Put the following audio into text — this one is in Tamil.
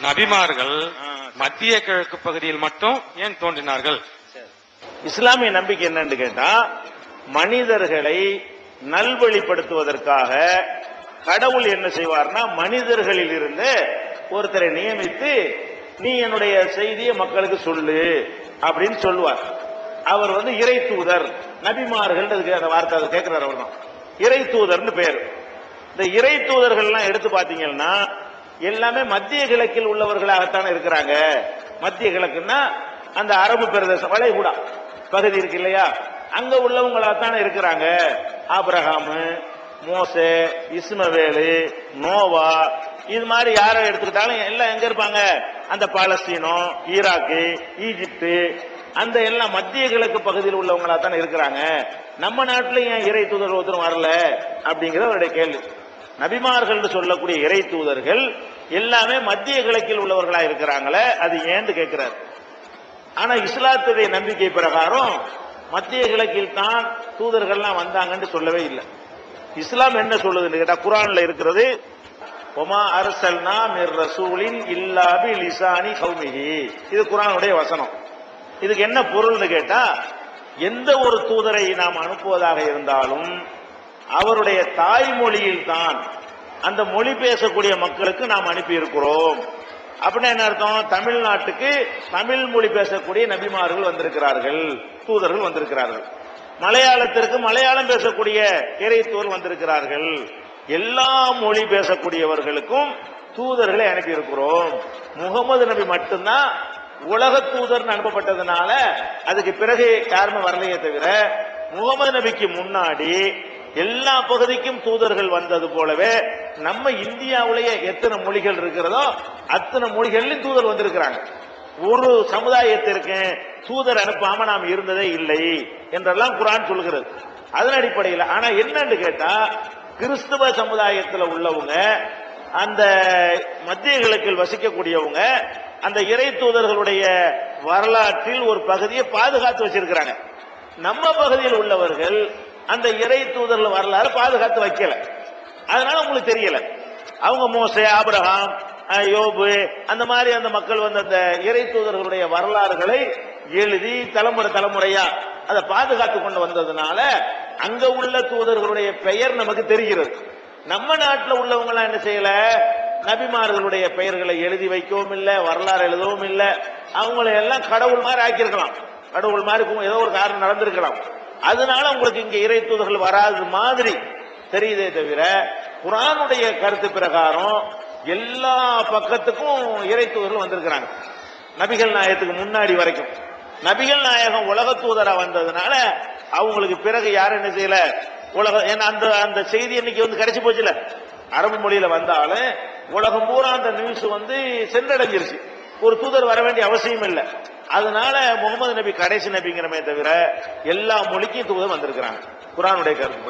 நபிமார்கள் மத்திய கிழக்கு பகுதியில் மட்டும் ஏன் தோன்றினார்கள்? இஸ்லாமிய நம்பிக்கை என்னன்னு கேட்டா, மனிதர்களை நல்வழிப்படுத்துவதற்காக கடவுள் என்ன செய்வார்னா, மனிதர்களில் இருந்து ஒருத்தரை நியமித்து நீ என்னுடைய செய்தியை மக்களுக்கு சொல்லு அப்படின்னு சொல்லுவார். அவர் இறை தூதர். நபிமார்கள் அந்த வார்த்தை கேட்கிறார். அவர் தான் இறை தூதர்னு பேர். இந்த இறை தூதர்கள் எல்லாம் எடுத்து பாத்தீங்கன்னா எல்லாமே மத்திய கிழக்கில் உள்ளவர்களாகத்தான் இருக்கிறாங்க. மத்திய கிழக்குன்னா அந்த அரபு பிரதேசம், வளைகுடா பகுதி இருக்கு இல்லையா, அங்க உள்ளவங்களாகத்தானே இருக்கிறாங்க. ஆபிரகாமு, மோசே, இஸ்மவேலு, நோவா, இது மாதிரி யாரை எடுத்துக்கிட்டாலும் எல்லாம் எங்க இருப்பாங்க? அந்த பாலஸ்தீனம், ஈராக்கு, ஈஜிப்து, அந்த எல்லாம் மத்திய கிழக்கு பகுதியில் உள்ளவங்களா தானே இருக்கிறாங்க. நம்ம நாட்டில் ஏன் இறை தூதர் ஒருத்தரும் வரல அப்படிங்கிறது அவருடைய கேள்வி. நபிமார்கள் சொல்லக்கூடிய இறை தூதர்கள் எல்லாமே மத்திய கிழக்கில் உள்ளவர்களா இருக்கிறாங்களே, அது ஏன்னு கேட்கிறார். ஆனா இஸ்லாத்துடைய நம்பிக்கை பிரகாரம் மத்திய கிழக்கில் தான் தூதர்கள்லாம் வந்தாங்கன்னு சொல்லவே இல்லை. இஸ்லாம் என்ன சொல்லுதுன்னு கேட்டா, குர்ஆன்ல இருக்கிறது, ஒமா அர்சல்னா மிர் ரசூலின் இல்லா பி லிசானி கௌமிஹி. இது குர்ஆனுடைய வசனம். இதுக்கு என்ன பொருள்னு கேட்டா, எந்த ஒரு தூதரை நாம் அனுப்புவதாக இருந்தாலும் அவருடைய தாய்மொழியில் தான் அந்த மொழி பேசக்கூடிய மக்களுக்கு நாம் அனுப்பி இருக்கிறோம். அப்படின்னா என்ன அர்த்தம்? தமிழ்நாட்டுக்கு தமிழ் மொழி பேசக்கூடிய நபிமார்கள் வந்திருக்கிறார்கள், தூதர்கள் வந்திருக்கிறார்கள். மலையாளத்திற்கு மலையாளம் பேசக்கூடிய இறை தூதர் வந்திருக்கிறார்கள். எல்லா மொழி பேசக்கூடியவர்களுக்கும் தூதர்களை அனுப்பி இருக்கிறோம். முகமது நபி மட்டும்தான் உலக தூதர் அனுப்பப்பட்டதுனால அதுக்கு பிறகு யாருமே வரலையே தவிர, முகமது நபிக்கு முன்னாடி எல்லா பகுதிக்கும் தூதர்கள் வந்தது போலவே நம்ம இந்தியாவிலேயே எத்தனை மொழிகள் இருக்கிறதோ அத்தனை மொழிகளிலும் தூதர் வந்திருக்கிறாங்க. ஒரு சமுதாயத்திற்கு தூதர் அனுப்பாம நாம் இருந்ததே இல்லை என்றெல்லாம் குர்ஆன் சொல்கிறது. அதன் அடிப்படையில் ஆனா என்னன்னு கேட்டா, கிறிஸ்துவ சமுதாயத்தில் உள்ளவங்க, அந்த மத்திய கிழக்கில் வசிக்கக்கூடியவங்க, அந்த இறை தூதர்களுடைய வரலாற்றில் ஒரு பகுதியை பாதுகாத்து வச்சிருக்கிறாங்க. நம்ம பகுதியில் உள்ளவர்கள் அந்த இறை தூதர்கள் வரலாறு பாதுகாத்து வைக்கல. அதனால உங்களுக்கு தெரியல. அவங்க மோசே, ஆபிரகாம், யோபு, அந்த மாதிரி அந்த மக்கள் அந்த இறை தூதர்களுடைய வரலாறுகளை எழுதி தலைமுறை தலைமுறையா அதை பாதுகாத்து கொண்டு வந்ததுனால அங்க உள்ள தூதர்களுடைய பெயர் நமக்கு தெரிகிறது. நம்ம நாட்டில் உள்ளவங்க எல்லாம் என்ன செய்யல, நபிமார்களுடைய பெயர்களை எழுதி வைக்கவும் இல்லை, வரலாறு எழுதவும் இல்லை. அவங்களை எல்லாம் கடவுள் மாதிரி ஆக்கியிருக்கலாம். கடவுள் மாதிரி ஏதோ ஒரு காரணம் நடந்திருக்கலாம். அதனால உங்களுக்கு இங்க இறை தூதர்கள் வராது மாதிரி தெரியுதே தவிர, குர்ஆனுடைய கருத்து பிரகாரம் எல்லா பக்கத்துக்கும் இறை தூதர்கள் வந்திருக்கிறாங்க. நபிகள் நாயகத்துக்கு முன்னாடி வரைக்கும். நபிகள் நாயகம் உலக தூதரா வந்ததுனால அவங்களுக்கு பிறகு யாரும் என்ன செய்யல, உலக அந்த செய்தி இன்னைக்கு கிடைச்சு போச்சுல. அரபு மொழியில வந்தாலும் உலகம் பூரா அந்த நியூஸ் சென்றடைஞ்சிருச்சு. ஒரு தூதர் வர வேண்டிய அவசியம் இல்லை. அதனால முகமது நபி கடைசி நபிங்கிறமே தவிர எல்லா மொழிக்கும் தூதர் வந்திருக்கிறாங்க குர்ஆனுடைய கருத்து.